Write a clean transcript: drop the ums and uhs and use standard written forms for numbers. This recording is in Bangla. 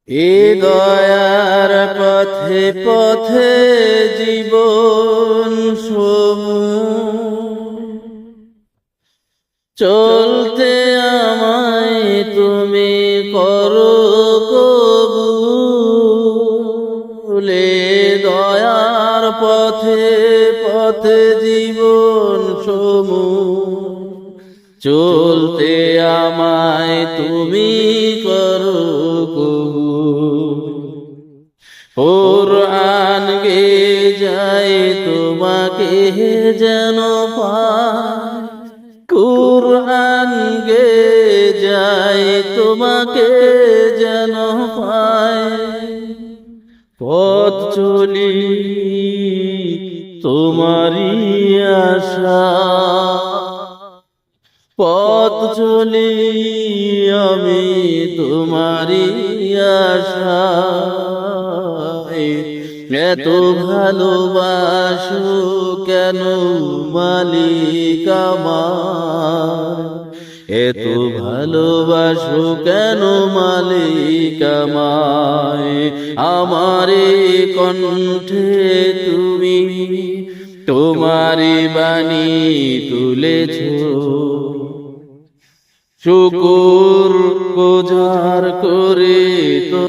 এ দয়ার পথে পথে জীবন চলতে আমায় তুমি করো কবুল। এ দয়ার পথে পথে জীবন চলতে আমায় তুমি করো কবুল। কুরআন গে যায় তোমাকে যেন পায়, কুরআন গে যায় তোমাকে যেন পায়। পথ চলি তোমারই আশা, পথ চলি আমি তোমারই আশায়। এত ভালোবাসো কেন মালিক আমার, এত ভালোবাসো কেন মালিক আমায়। আমারে কণ্ঠে তুমি তোমারি বাণী তুলেছো, শুকুর গুজার করে তো